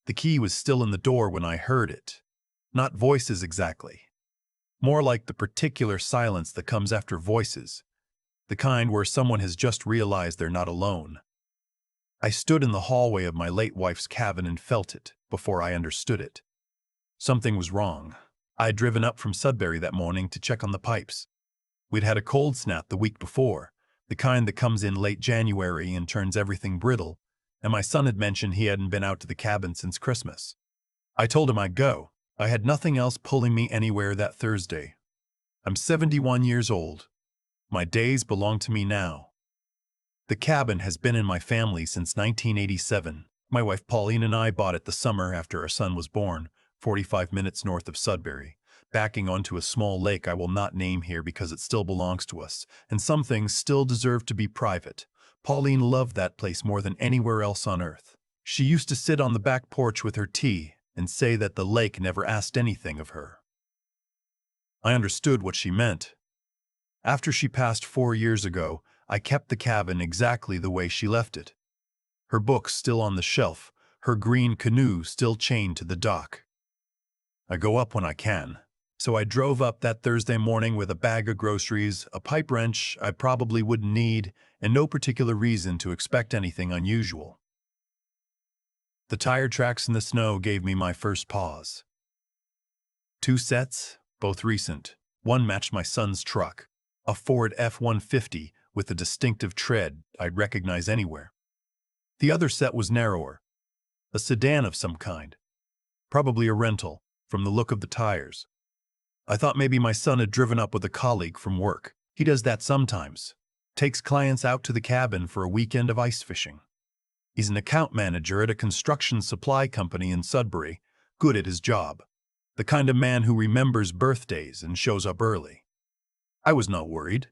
The key was still in the door when I heard it. Not voices exactly. More like the particular silence that comes after voices, the kind where someone has just realized they're not alone. I stood in the hallway of my late wife's cabin and felt it before I understood it. Something was wrong. I had driven up from Sudbury that morning to check on the pipes. We'd had a cold snap the week before, the kind that comes in late January and turns everything brittle, and my son had mentioned he hadn't been out to the cabin since Christmas. I told him I'd go. I had nothing else pulling me anywhere that Thursday. I'm 71 years old. My days belong to me now. The cabin has been in my family since 1987. My wife Pauline and I bought it the summer after our son was born, 45 minutes north of Sudbury, backing onto a small lake I will not name here because it still belongs to us, and some things still deserve to be private. Pauline loved that place more than anywhere else on earth. She used to sit on the back porch with her tea and say that the lake never asked anything of her. I understood what she meant. After she passed 4 years ago, I kept the cabin exactly the way she left it. Her books still on the shelf, her green canoe still chained to the dock. I go up when I can, so I drove up that Thursday morning with a bag of groceries, a pipe wrench I probably wouldn't need, and no particular reason to expect anything unusual. The tire tracks in the snow gave me my first pause. 2 sets, both recent. One matched my son's truck, a Ford F-150 with a distinctive tread I'd recognize anywhere. The other set was narrower, a sedan of some kind, probably a rental, from the look of the tires. I thought maybe my son had driven up with a colleague from work. He does that sometimes, takes clients out to the cabin for a weekend of ice fishing. He's an account manager at a construction supply company in Sudbury, good at his job, the kind of man who remembers birthdays and shows up early. I was not worried.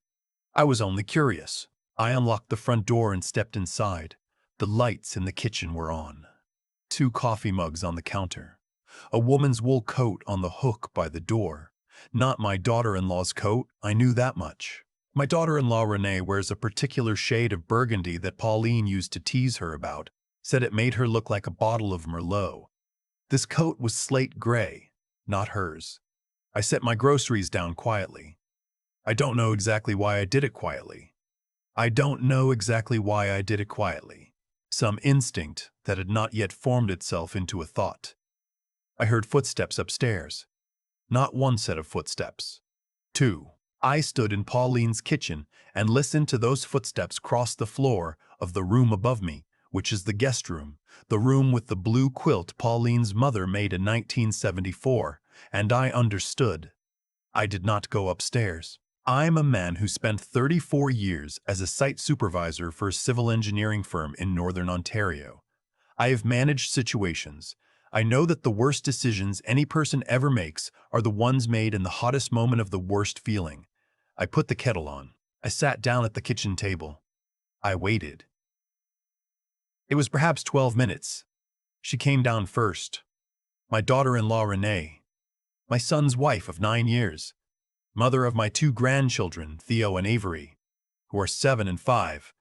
I was only curious. I unlocked the front door and stepped inside. The lights in the kitchen were on. 2 coffee mugs on the counter. A woman's wool coat on the hook by the door. Not my daughter-in-law's coat, I knew that much. My daughter-in-law Renee wears a particular shade of burgundy that Pauline used to tease her about, said it made her look like a bottle of Merlot. This coat was slate gray, not hers. I set my groceries down quietly. I don't know exactly why I did it quietly. Some instinct that had not yet formed itself into a thought. I heard footsteps upstairs. Not 1 set of footsteps. 2. I stood in Pauline's kitchen and listened to those footsteps cross the floor of the room above me, which is the guest room, the room with the blue quilt Pauline's mother made in 1974, and I understood. I did not go upstairs. I'm a man who spent 34 years as a site supervisor for a civil engineering firm in Northern Ontario. I have managed situations. I know that the worst decisions any person ever makes are the ones made in the hottest moment of the worst feeling. I put the kettle on. I sat down at the kitchen table. I waited. It was perhaps 12 minutes. She came down first. My daughter-in-law Renee, my son's wife of 9 years, mother of my 2 grandchildren, Theo and Avery, who are 7 and 5.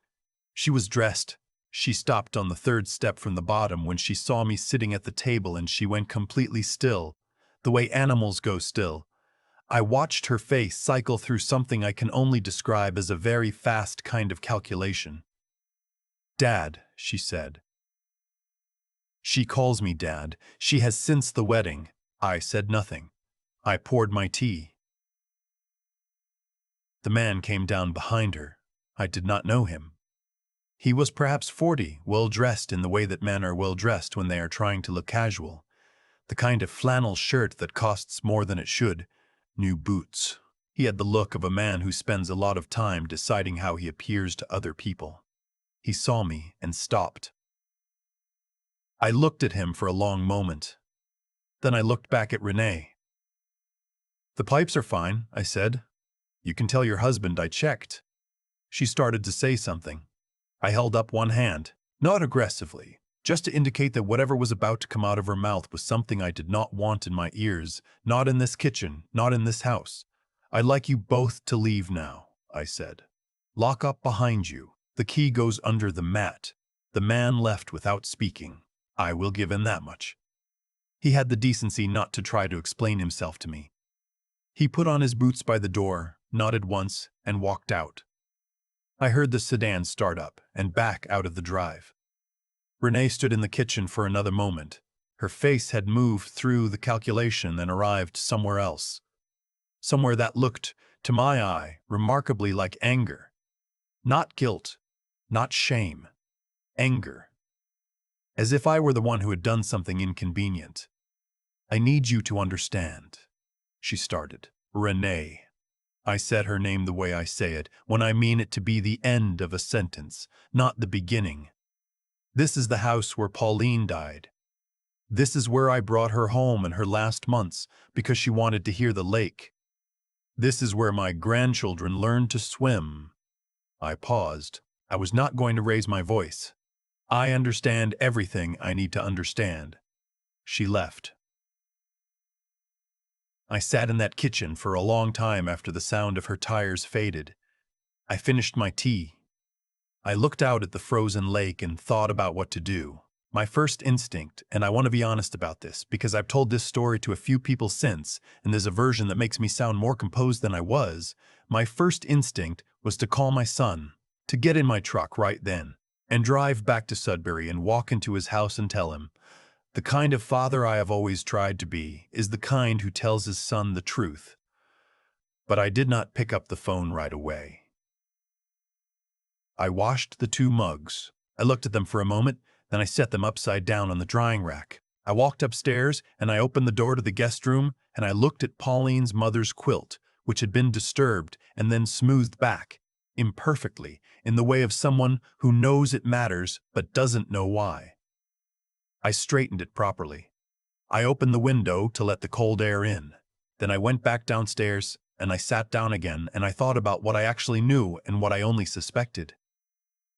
She was dressed. She stopped on the 3rd step from the bottom when she saw me sitting at the table, and she went completely still, the way animals go still. I watched her face cycle through something I can only describe as a very fast kind of calculation. "Dad," she said. She calls me Dad. She has since the wedding. I said nothing. I poured my tea. The man came down behind her. I did not know him. He was perhaps 40, well-dressed in the way that men are well-dressed when they are trying to look casual. The kind of flannel shirt that costs more than it should. New boots. He had the look of a man who spends a lot of time deciding how he appears to other people. He saw me and stopped. I looked at him for a long moment. Then I looked back at Renee. "The pipes are fine," I said. "You can tell your husband I checked." She started to say something. I held up one hand, not aggressively, just to indicate that whatever was about to come out of her mouth was something I did not want in my ears, not in this kitchen, not in this house. "I'd like you both to leave now," I said. "Lock up behind you. The key goes under the mat." The man left without speaking. I will give him that much. He had the decency not to try to explain himself to me. He put on his boots by the door, nodded once, and walked out. I heard the sedan start up and back out of the drive. Renee stood in the kitchen for another moment. Her face had moved through the calculation and arrived somewhere else. Somewhere that looked, to my eye, remarkably like anger. Not guilt, not shame. Anger. As if I were the one who had done something inconvenient. "I need you to understand," she started. "Renee." I said her name the way I say it, when I mean it to be the end of a sentence, not the beginning. "This is the house where Pauline died. This is where I brought her home in her last months because she wanted to hear the lake. This is where my grandchildren learned to swim." I paused. I was not going to raise my voice. "I understand everything I need to understand." She left. I sat in that kitchen for a long time after the sound of her tires faded. I finished my tea. I looked out at the frozen lake and thought about what to do. My first instinct, and I want to be honest about this because I've told this story to a few people since, and there's a version that makes me sound more composed than I was, my first instinct was to call my son, to get in my truck right then, and drive back to Sudbury and walk into his house and tell him, "The kind of father I have always tried to be is the kind who tells his son the truth." But I did not pick up the phone right away. I washed the two mugs. I looked at them for a moment, then I set them upside down on the drying rack. I walked upstairs, and I opened the door to the guest room, and I looked at Pauline's mother's quilt, which had been disturbed and then smoothed back, imperfectly, in the way of someone who knows it matters but doesn't know why. I straightened it properly. I opened the window to let the cold air in. Then I went back downstairs, and I sat down again, and I thought about what I actually knew and what I only suspected.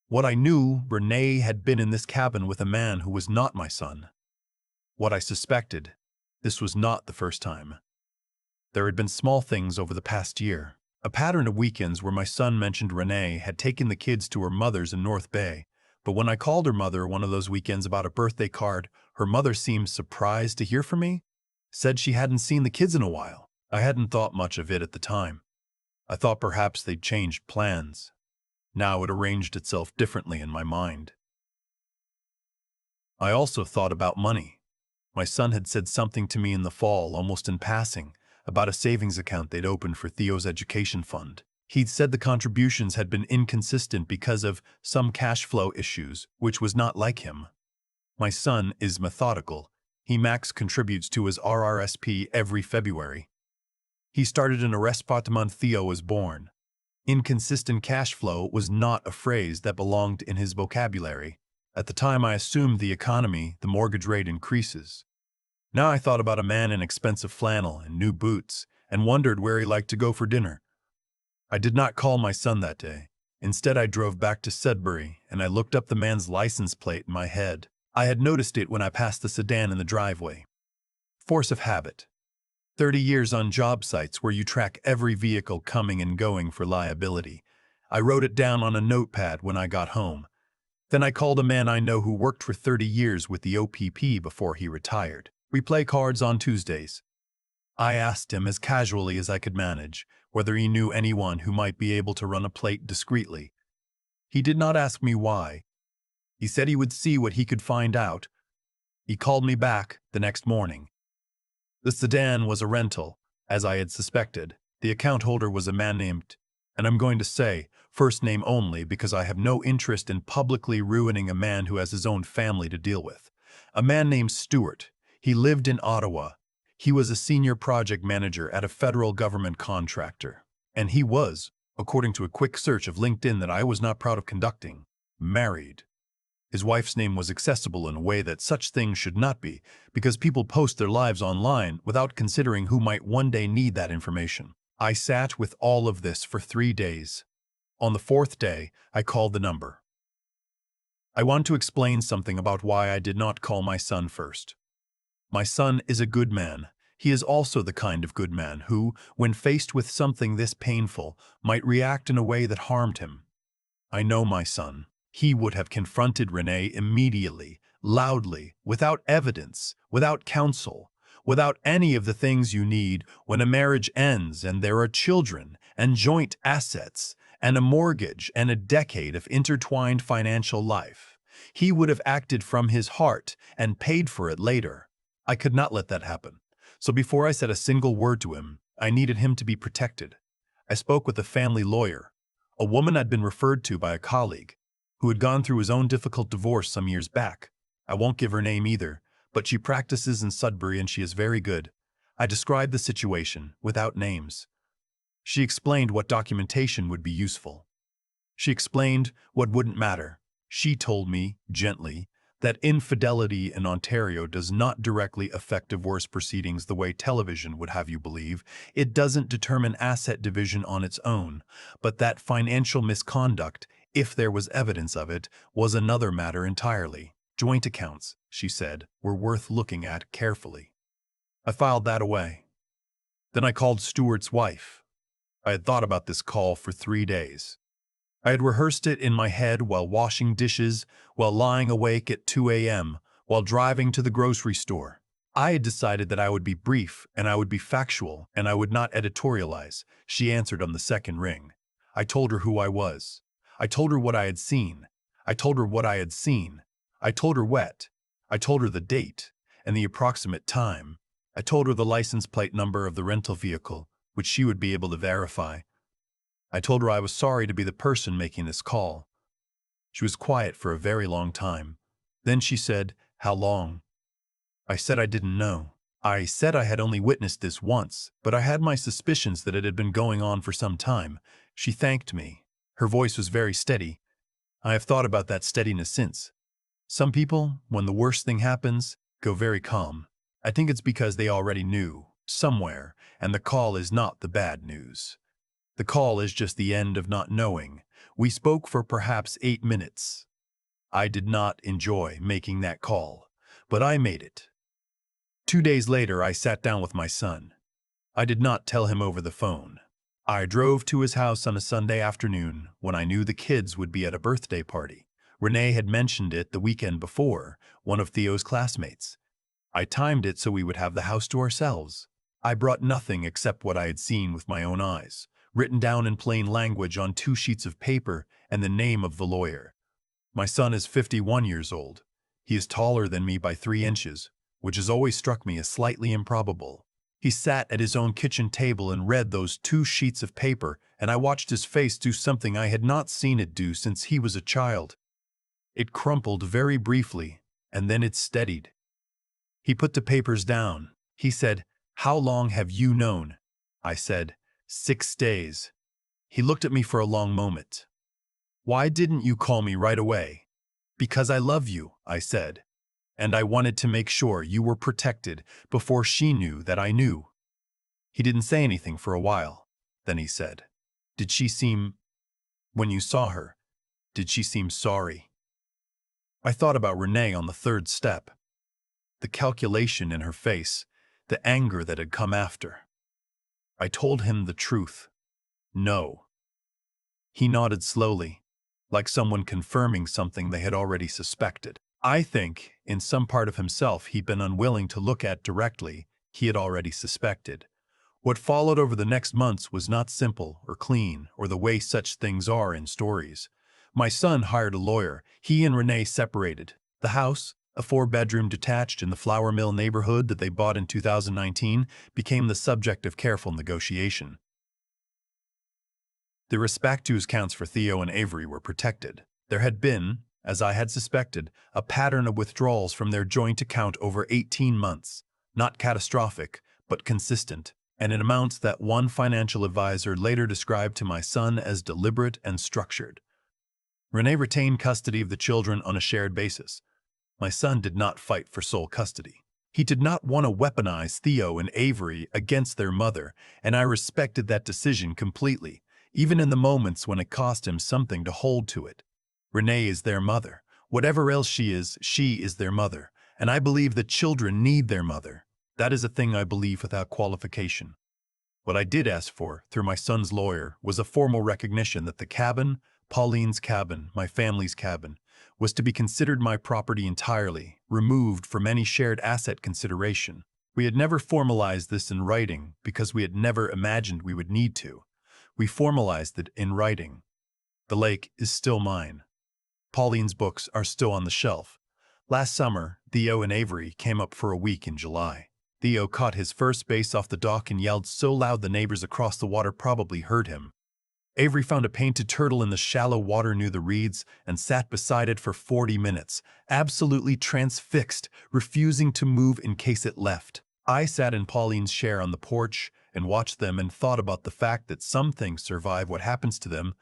What I knew, Renee had been in this cabin with a man who was not my son. What I suspected, this was not the first time. There had been small things over the past year. A pattern of weekends where my son mentioned Renee had taken the kids to her mother's in North Bay. But when I called her mother one of those weekends about a birthday card, her mother seemed surprised to hear from me. Said she hadn't seen the kids in a while. I hadn't thought much of it at the time. I thought perhaps they'd changed plans. Now it arranged itself differently in my mind. I also thought about money. My son had said something to me in the fall, almost in passing, about a savings account they'd opened for Theo's education fund. He'd said the contributions had been inconsistent because of some cash flow issues, which was not like him. My son is methodical. He max contributes to his RRSP every February. He started an arrest month Theo was born. Inconsistent cash flow was not a phrase that belonged in his vocabulary. At the time I assumed the economy, the mortgage rate increases. Now I thought about a man in expensive flannel and new boots and wondered where he liked to go for dinner. I did not call my son that day. Instead, I drove back to Sudbury and I looked up the man's license plate in my head. I had noticed it when I passed the sedan in the driveway. Force of habit. 30 years on job sites where you track every vehicle coming and going for liability. I wrote it down on a notepad when I got home. Then I called a man I know who worked for 30 years with the OPP before he retired. We play cards on Tuesdays. I asked him as casually as I could manage whether he knew anyone who might be able to run a plate discreetly. He did not ask me why. He said he would see what he could find out. He called me back the next morning. The sedan was a rental, as I had suspected. The account holder was a man named, and I'm going to say, first name only because I have no interest in publicly ruining a man who has his own family to deal with. A man named Stewart. He lived in Ottawa. He was a senior project manager at a federal government contractor. And he was, according to a quick search of LinkedIn that I was not proud of conducting, married. His wife's name was accessible in a way that such things should not be, because people post their lives online without considering who might one day need that information. I sat with all of this for 3 days. On the 4th day, I called the number. I want to explain something about why I did not call my son first. My son is a good man. He is also the kind of good man who, when faced with something this painful, might react in a way that harmed him. I know my son. He would have confronted Renee immediately, loudly, without evidence, without counsel, without any of the things you need when a marriage ends and there are children and joint assets and a mortgage and a decade of intertwined financial life. He would have acted from his heart and paid for it later. I could not let that happen. So before I said a single word to him, I needed him to be protected. I spoke with a family lawyer, a woman I'd been referred to by a colleague, who had gone through his own difficult divorce some years back. I won't give her name either, but she practices in Sudbury and she is very good. I described the situation, without names. She explained what documentation would be useful. She explained what wouldn't matter. She told me, gently, that infidelity in Ontario does not directly affect divorce proceedings the way television would have you believe. It doesn't determine asset division on its own, but that financial misconduct, if there was evidence of it, was another matter entirely. Joint accounts, she said, were worth looking at carefully. I filed that away. Then I called Stuart's wife. I had thought about this call for 3 days. I had rehearsed it in my head while washing dishes, while lying awake at 2 a.m., while driving to the grocery store. I had decided that I would be brief and I would be factual and I would not editorialize. She answered on the second ring. I told her who I was. I told her what I had seen. I told her what I had seen. I told her what. I told her the date and the approximate time. I told her the license plate number of the rental vehicle, which she would be able to verify. I told her I was sorry to be the person making this call. She was quiet for a very long time. Then she said, "How long?" I said I didn't know. I said I had only witnessed this once, but I had my suspicions that it had been going on for some time. She thanked me. Her voice was very steady. I have thought about that steadiness since. Some people, when the worst thing happens, go very calm. I think it's because they already knew, somewhere, and the call is not the bad news. The call is just the end of not knowing. We spoke for perhaps 8 minutes. I did not enjoy making that call, but I made it. 2 days later, I sat down with my son. I did not tell him over the phone. I drove to his house on a Sunday afternoon when I knew the kids would be at a birthday party. Renee had mentioned it the weekend before, one of Theo's classmates. I timed it so we would have the house to ourselves. I brought nothing except what I had seen with my own eyes, written down in plain language on 2 sheets of paper and the name of the lawyer. My son is 51 years old. He is taller than me by 3 inches, which has always struck me as slightly improbable. He sat at his own kitchen table and read those 2 sheets of paper, and I watched his face do something I had not seen it do since he was a child. It crumpled very briefly, and then it steadied. He put the papers down. He said, "How long have you known?" I said, 6 days. He looked at me for a long moment. "Why didn't you call me right away?" "Because I love you," I said, "and I wanted to make sure you were protected before she knew that I knew." He didn't say anything for a while. Then he said, "Did she seem, when you saw her, did she seem sorry?" I thought about Renee on the 3rd step. The calculation in her face, the anger that had come after. I told him the truth. No. He nodded slowly, like someone confirming something they had already suspected. I think, in some part of himself he'd been unwilling to look at directly, he had already suspected. What followed over the next months was not simple or clean or the way such things are in stories. My son hired a lawyer. He and Renee separated. The house, a 4-bedroom detached in the Flour Mill neighborhood that they bought in 2019, became the subject of careful negotiation. The respectus counts for Theo and Avery were protected. There had been, as I had suspected, a pattern of withdrawals from their joint account over 18 months, not catastrophic, but consistent, and in amounts that one financial advisor later described to my son as deliberate and structured. Renee retained custody of the children on a shared basis. My son did not fight for sole custody. He did not want to weaponize Theo and Avery against their mother, and I respected that decision completely, even in the moments when it cost him something to hold to it. Renee is their mother. Whatever else she is their mother, and I believe that children need their mother. That is a thing I believe without qualification. What I did ask for, through my son's lawyer, was a formal recognition that the cabin, Pauline's cabin, my family's cabin, was to be considered my property entirely, removed from any shared asset consideration. We had never formalized this in writing because we had never imagined we would need to. We formalized it in writing. The lake is still mine. Pauline's books are still on the shelf. Last summer, Theo and Avery came up for a week in July. Theo caught his first base off the dock and yelled so loud the neighbors across the water probably heard him. Avery found a painted turtle in the shallow water near the reeds and sat beside it for 40 minutes, absolutely transfixed, refusing to move in case it left. I sat in Pauline's chair on the porch and watched them and thought about the fact that some things survive what happens to them.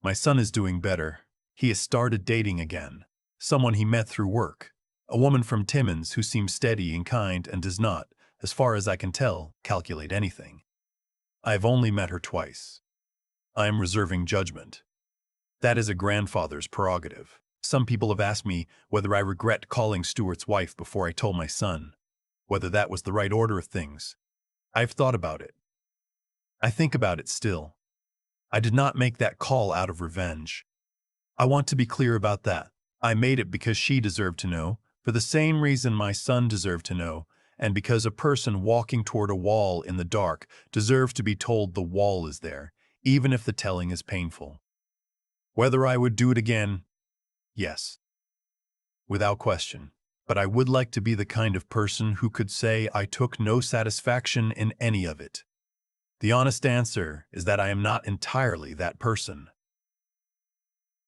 My son is doing better. He has started dating again. Someone he met through work. A woman from Timmins who seems steady and kind and does not, as far as I can tell, calculate anything. I have only met her twice. I am reserving judgment. That is a grandfather's prerogative. Some people have asked me whether I regret calling Stuart's wife before I told my son, whether that was the right order of things. I've thought about it. I think about it still. I did not make that call out of revenge. I want to be clear about that. I made it because she deserved to know, for the same reason my son deserved to know, and because a person walking toward a wall in the dark deserves to be told the wall is there, even if the telling is painful. Whether I would do it again? Yes. Without question. But I would like to be the kind of person who could say I took no satisfaction in any of it. The honest answer is that I am not entirely that person.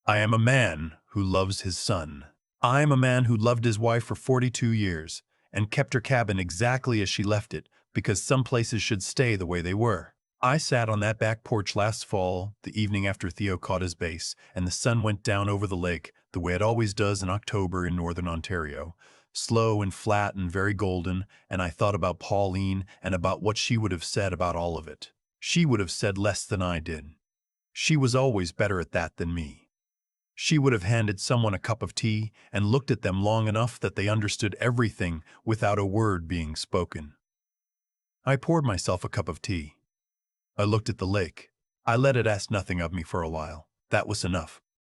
I am a man who loves his son. I am a man who loved his wife for 42 years and kept her cabin exactly as she left it because some places should stay the way they were. I sat on that back porch last fall, the evening after Theo caught his base, and the sun went down over the lake the way it always does in October in northern Ontario, slow and flat and very golden, and I thought about Pauline and about what she would have said about all of it. She would have said less than I did. She was always better at that than me. She would have handed someone a cup of tea and looked at them long enough that they understood everything without a word being spoken. I poured myself a cup of tea. I looked at the lake. I let it ask nothing of me for a while. That was enough.